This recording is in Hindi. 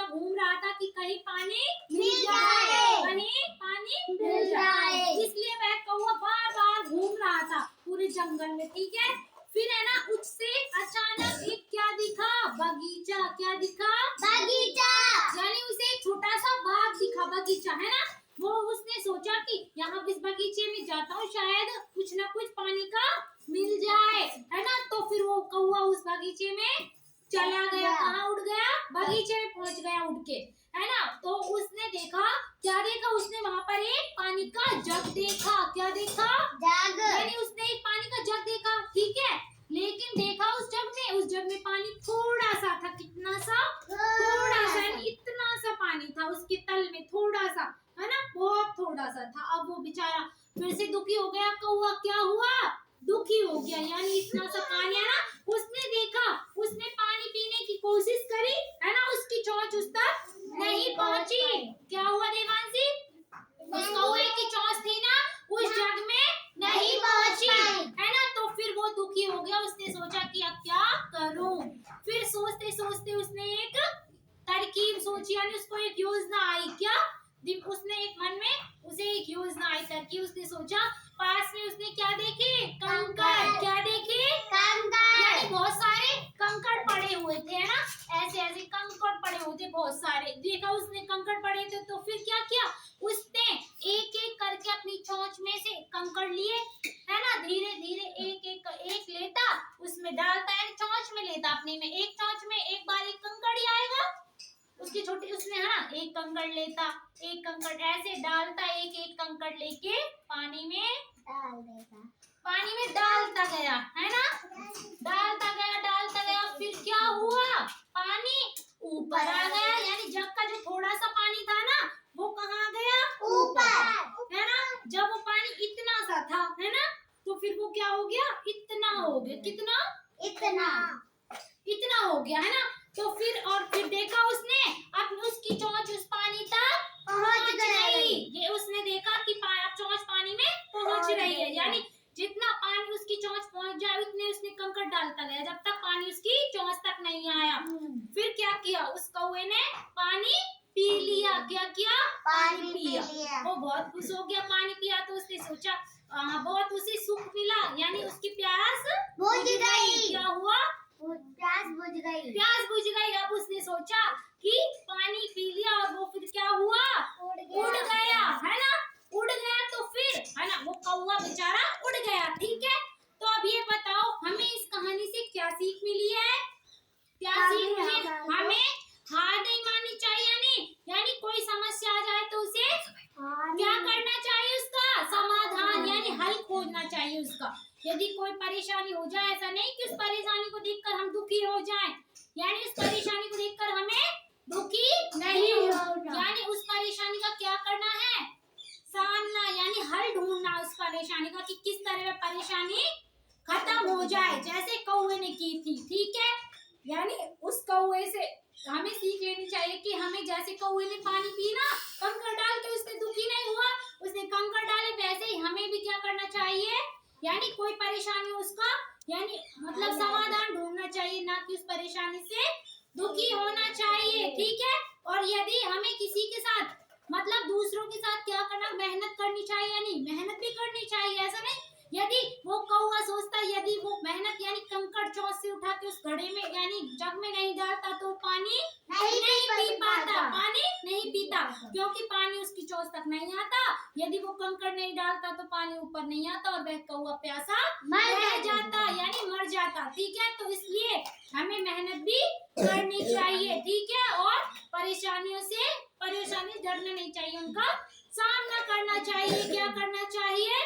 घूम रहा था कि कहीं पानी मिल जाए, कहीं पानी मिल जाए, इसलिए वह कौवा बार बार घूम रहा था पूरे जंगल में। ठीक है, फिर है ना उससे अचानक एक क्या दिखा, बगीचा। क्या दिखा, बगीचा। यानी उसे एक छोटा सा बाग दिखा, बगीचा है ना। वो उसने सोचा कि यहाँ इस बगीचे में जाता हूँ, शायद कुछ ना कुछ पानी का मिल जाए, है ना। तो फिर वो कौवा उस बगीचे में चला गया। कहाँ उड़ गया, बगीचे में पहुंच गया उड़ के, है ना। तो उसने देखा, क्या देखा उसने, वहाँ पर एक पानी का जग देखा। क्या देखा, जग। यानी उसने एक पानी का जग देखा, ठीक है। लेकिन देखा उस जग में पानी थोड़ा सा था। कितना सा, थोड़ा सा, यानी इतना सा पानी था उसके तल में, थोड़ा सा, है ना, बहुत थोड़ा सा था। अब वो बेचारा फिर से दुखी हो गया कौवा। क्या हुआ, दुखी हो गया, यानी इतना सा पानी है ना। उसने देखा, उसने पानी पीने की कोशिश करी, है ना, उसकी चोंच उस तक नहीं पहुंची। क्या हुआ देवांशी, उस कौवे की चोंच थी ना उस जग में नहीं पहुंची, है ना। तो फिर वो दुखी हो गया, उसने सोचा कि अब क्या करूं। फिर सोचते सोचते उसने एक तरकीब सोची, यानी उसको एक योजना आई। क्या, उसने एक मन में उसे एक योजना आई, तरकीब। उसने सोचा, पास में उसने क्या देखे, कंकड़। क्या देखे, कंकड़। यानी बहुत सारे कंकड़ पड़े हुए थे, है ना, ऐसे ऐसे कंकड़ पड़े हुए थे बहुत सारे। देखा उसने कंकड़ पड़े थे, तो फिर क्या किया, उसने एक एक करके अपनी चोंच में से कंकड़ लिए, है ना। धीरे धीरे एक लेता, उसमें डालता है, चोंच में लेता अपने में, एक चोंच में एक बार एक कंकड़ ही आएगा उसकी छोटी, उसमें है ना, एक कंकड़ लेता, एक कंकड़ ऐसे डालता, एक एक कंकड़ लेके पानी में डाल देता, पानी में डालता गया, है ना, डालता गया। फिर क्या हुआ, पानी ऊपर आ गया, यानी जग का जो थोड़ा सा पानी था ना वो कहाँ गया, ऊपर, है ना। जब वो पानी इतना सा था, है ना, तो फिर वो क्या हो गया, इतना हो गया। कितना, इतना हो गया, है ना। तो फिर देखा उसने, अब उसकी चोंच उस पानी तक पहुंच गई। ये उसने देखा कि चोंच पानी में पहुंच रही है, यानी जितना पानी उसकी चोंच पहुंच जाए उतने उसने कंकड़ डालता गया, जब तक पानी उसकी चोंच तक नहीं आया। फिर क्या किया, उस कौवे ने पानी पी लिया। क्या किया, पानी पिया। वो बहुत खुश हो गया, पानी पिया तो उसने सोचा बहुत उसे सुख मिला, यानी उसकी प्यास बुझ गई। क्या हुआ, प्यास बुझ गई। अब उसने सोचा कि पानी पी लिया, और वो फिर क्या हुआ, उड़ गया, है ना, उड़ गया। तो फिर है ना वो कौवा बेचारा उड़ गया, ठीक है। तो अब ये बताओ हमें इस कहानी से क्या सीख मिली है, क्या सीख मिली, हमें हार नहीं माननी चाहिए, यानी कोई समस्या आ जाए तो उसे क्या करना चाहिए, उसका समाधान यानी हल खोजना चाहिए उसका। यदि कोई परेशानी हो जाए, ऐसा नहीं कि उस परेशानी को देखकर हम दुखी हो जाएं, यानी उस परेशानी को देखकर हमें दुखी नहीं हो, यानी उस परेशानी का क्या करना है, सामना, यानी हल ढूंढना उस परेशानी का, कि किस तरह परेशानी खत्म हो जाए, जैसे कौवे ने की थी, ठीक है। यानी उस कौवे से हमें सीख लेनी चाहिए कि हमें, जैसे कौवे ने पानी पी ना, कंकड़ डाल के उसने दुखी नहीं हुआ, उसने कंकड़ डाले, वैसे ही हमें भी क्या करना चाहिए, यानी कोई परेशानी हो उसका, यानी मतलब समाधान ढूंढना चाहिए, ना कि उस परेशानी से दुखी होना चाहिए, ठीक है। और यदि हमें किसी के साथ मतलब दूसरों के साथ क्या करना, मेहनत करनी चाहिए, यानी मेहनत भी करनी चाहिए, ऐसा नहीं। यदि वो कौवा सोचता, यदि वो मेहनत यानी कंकड़ चोंच से उठा के उस घड़े में यानी जग में नहीं डालता तो पानी नहीं पी पाता, पानी नहीं पीता, क्योंकि पानी उसकी चोंच तक नहीं आता। यदि वो कंकड़ नहीं डालता तो पानी ऊपर नहीं आता और वह कौवा प्यासा रह जाता, यानी मर जाता, ठीक है। तो इसलिए हमें मेहनत भी करनी चाहिए, ठीक है। और परेशानी डरना नहीं चाहिए, उनका सामना करना चाहिए। क्या करना चाहिए,